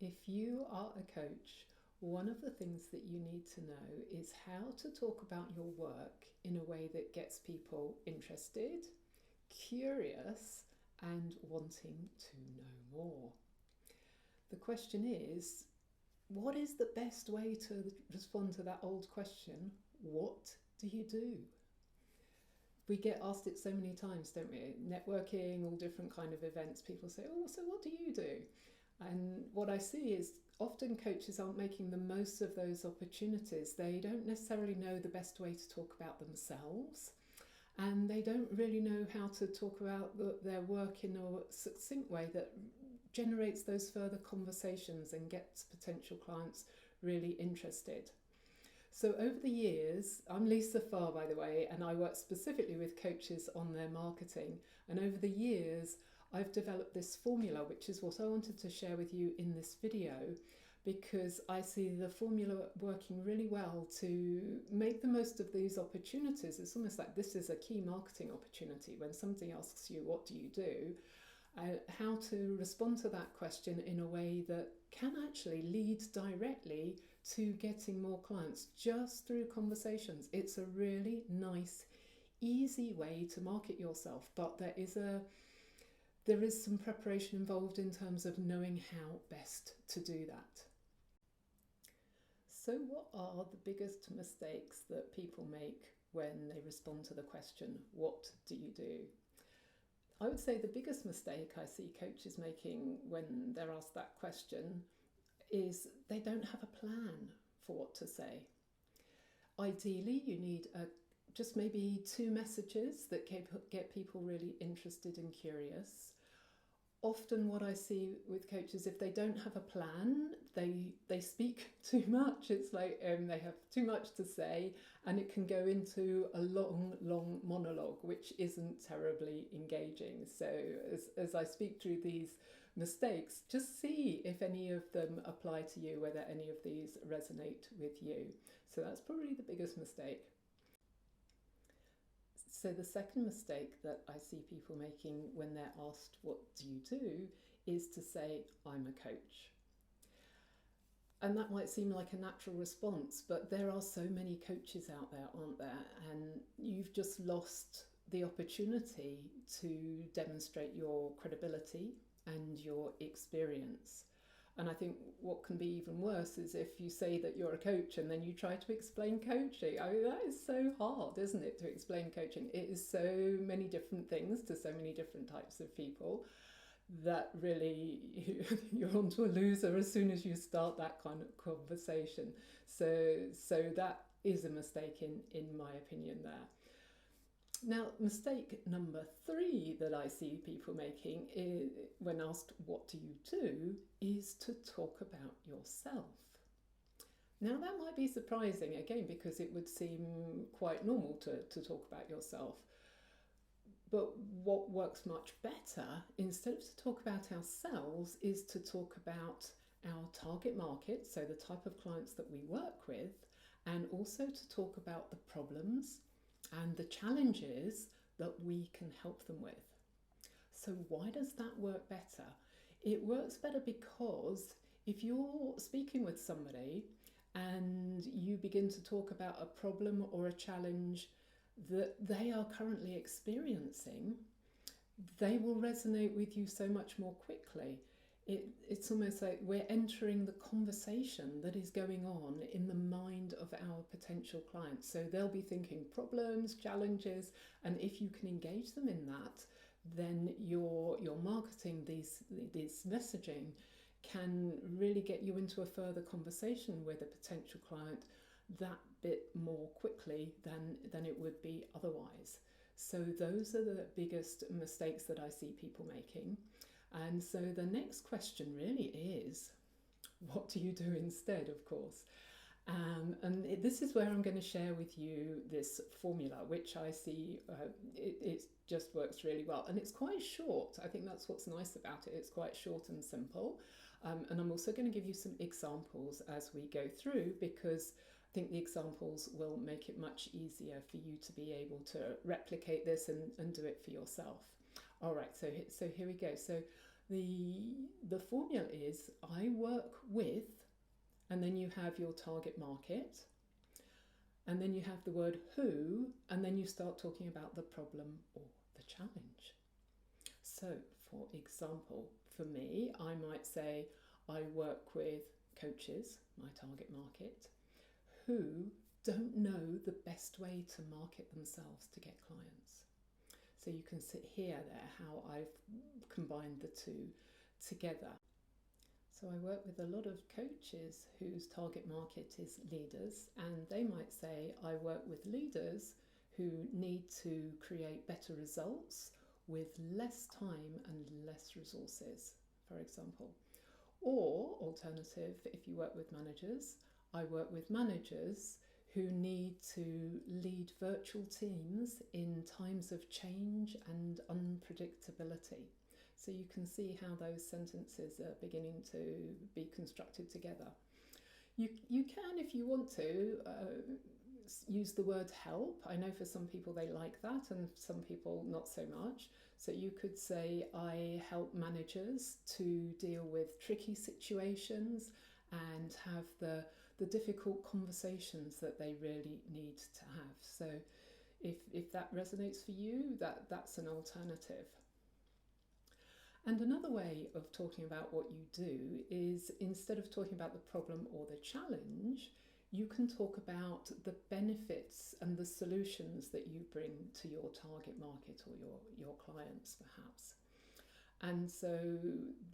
If you are a coach, one of the things that you need to know is how to talk about your work in a way that gets people interested, curious, and wanting to know more. The question is, what is the best way to respond to that old question? What do you do? We get asked it so many times, don't we? Networking, all different kind of events, people say, oh, so what do you do? And what I see is often coaches aren't making the most of those opportunities. They don't necessarily know the best way to talk about themselves, and they don't really know how to talk about their work in a succinct way that generates those further conversations and gets potential clients really interested. So over the years, I'm Lisa Farr, by the way, and I work specifically with coaches on their marketing. And over the years, I've developed this formula, which is what I wanted to share with you in this video, because I see the formula working really well to make the most of these opportunities. It's almost like this is a key marketing opportunity. When somebody asks you, what do you do? How to respond to that question in a way that can actually lead directly to getting more clients just through conversations. It's a really nice, easy way to market yourself, but there is some preparation involved in terms of knowing how best to do that. So what are the biggest mistakes that people make when they respond to the question, what do you do? I would say the biggest mistake I see coaches making when they're asked that question is they don't have a plan for what to say. Ideally, you need just maybe 2 messages that get people really interested and curious. Often what I see with coaches, if they don't have a plan, they speak too much. It's like they have too much to say, and it can go into a long monologue, which isn't terribly engaging. So as I speak through these mistakes, just see if any of them apply to you, whether any of these resonate with you. So that's probably the biggest mistake. So the second mistake that I see people making when they're asked, what do you do, is to say, I'm a coach. And that might seem like a natural response, but there are so many coaches out there, aren't there? And you've just lost the opportunity to demonstrate your credibility and your experience. And I think what can be even worse is if you say that you're a coach and then you try to explain coaching. I mean, that is so hard, isn't it, to explain coaching? It is so many different things to so many different types of people that really you're onto a loser as soon as you start that kind of conversation. So that is a mistake in my opinion there. Now, mistake number 3 that I see people making when asked, what do you do, is to talk about yourself. Now, that might be surprising, again, because it would seem quite normal to talk about yourself. But what works much better, instead of to talk about ourselves, is to talk about our target market, so the type of clients that we work with, and also to talk about the problems and the challenges that we can help them with. So why does that work better? It works better because if you're speaking with somebody and you begin to talk about a problem or a challenge that they are currently experiencing, they will resonate with you so much more quickly. It's almost like we're entering the conversation that is going on in the mind of our potential clients. So they'll be thinking problems, challenges, and if you can engage them in that, then your marketing, these messaging, can really get you into a further conversation with a potential client that bit more quickly than it would be otherwise. So those are the biggest mistakes that I see people making. And so the next question really is, what do you do instead, of course? This is where I'm going to share with you this formula, which I see it just works really well. And it's quite short. I think that's what's nice about it. It's quite short and simple. And I'm also going to give you some examples as we go through, because I think the examples will make it much easier for you to be able to replicate this and do it for yourself. All right, so here we go. So The formula is I work with, and then you have your target market, and then you have the word who, and then you start talking about the problem or the challenge. So, for example, for me, I might say I work with coaches, my target market, who don't know the best way to market themselves to get clients. So you can hear there how I've combined the two together. So I work with a lot of coaches whose target market is leaders, and they might say I work with leaders who need to create better results with less time and less resources, for example. Or, alternative, if you work with managers, I work with managers who need to lead virtual teams in times of change and unpredictability. So you can see how those sentences are beginning to be constructed together. You can, if you want to, use the word help. I know for some people they like that and some people not so much. So you could say, I help managers to deal with tricky situations and have the difficult conversations that they really need to have. So if that resonates for you, that's an alternative. And another way of talking about what you do is, instead of talking about the problem or the challenge, you can talk about the benefits and the solutions that you bring to your target market or your clients, perhaps. And so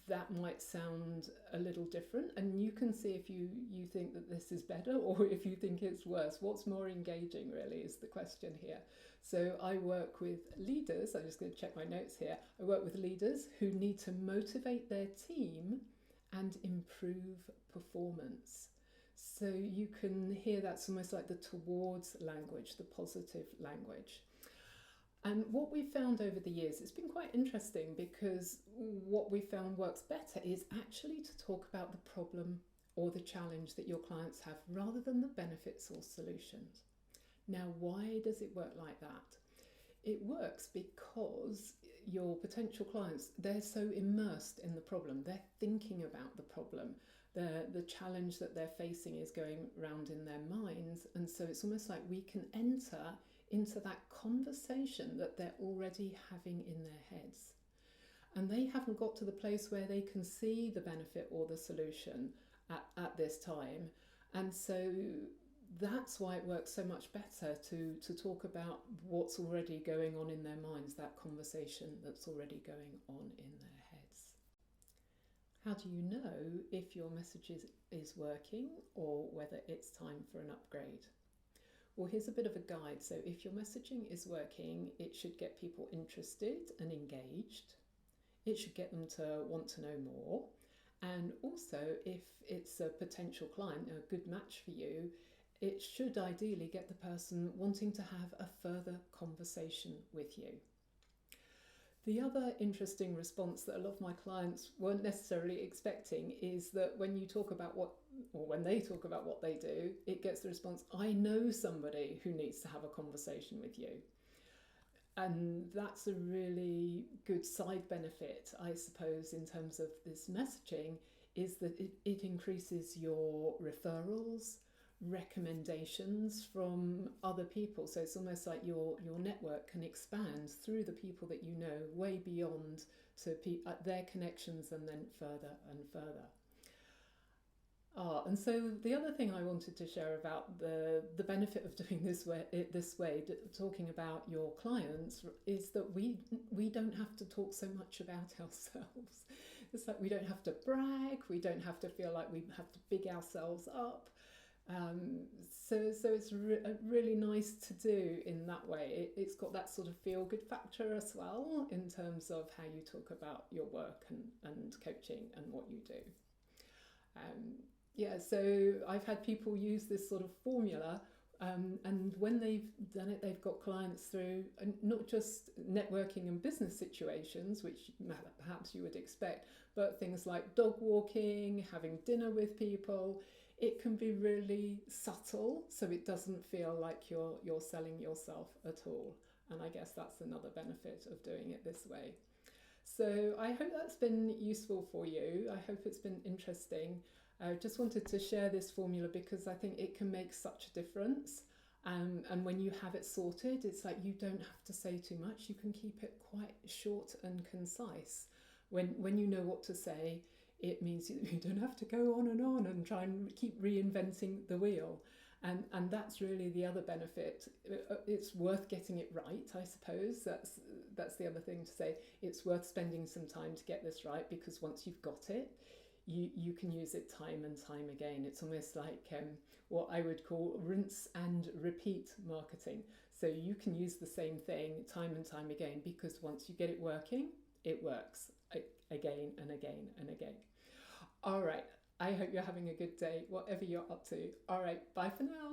that might sound a little different, and you can see if you think that this is better or if you think it's worse. What's more engaging, really, is the question here. So I work with leaders, I'm just going to check my notes here. I work with leaders who need to motivate their team and improve performance. So you can hear that's almost like the towards language, the positive language. And what we've found over the years, it's been quite interesting, because what we found works better is actually to talk about the problem or the challenge that your clients have rather than the benefits or solutions. Now, why does it work like that? It works because your potential clients, they're so immersed in the problem, they're thinking about the problem. The challenge that they're facing is going round in their minds, and so it's almost like we can enter into that conversation that they're already having in their heads. And they haven't got to the place where they can see the benefit or the solution at this time. And so that's why it works so much better to talk about what's already going on in their minds, that conversation that's already going on in their heads. How do you know if your message is working or whether it's time for an upgrade? Well, here's a bit of a guide. So if your messaging is working, it should get people interested and engaged. It should get them to want to know more. And also, if it's a potential client, a good match for you, it should ideally get the person wanting to have a further conversation with you. The other interesting response that a lot of my clients weren't necessarily expecting is that when you talk about when they talk about what they do, it gets the response, I know somebody who needs to have a conversation with you. And that's a really good side benefit, I suppose, in terms of this messaging, is that it increases your referrals, recommendations from other people. So it's almost like your network can expand through the people that you know, way beyond to their connections, and then further and further. And so the other thing I wanted to share about the benefit of doing this way, talking about your clients, is that we don't have to talk so much about ourselves. It's like we don't have to brag, we don't have to feel like we have to big ourselves up. So it's really nice to do in that way. It's got that sort of feel-good factor as well, in terms of how you talk about your work and coaching and what you do. So I've had people use this sort of formula, and when they've done it, they've got clients through not just networking and business situations, which perhaps you would expect, but things like dog walking, having dinner with people. It can be really subtle, so it doesn't feel like you're selling yourself at all. And I guess that's another benefit of doing it this way. So I hope that's been useful for you. I hope it's been interesting. I just wanted to share this formula because I think it can make such a difference. And when you have it sorted, it's like you don't have to say too much. You can keep it quite short and concise. When you know what to say, it means you don't have to go on and try and keep reinventing the wheel. And that's really the other benefit. It's worth getting it right, I suppose. That's the other thing to say. It's worth spending some time to get this right, because once you've got it, you can use it time and time again. It's almost like what I would call rinse and repeat marketing. So you can use the same thing time and time again, because once you get it working, it works again and again and again. All right. I hope you're having a good day, whatever you're up to. All right. Bye for now.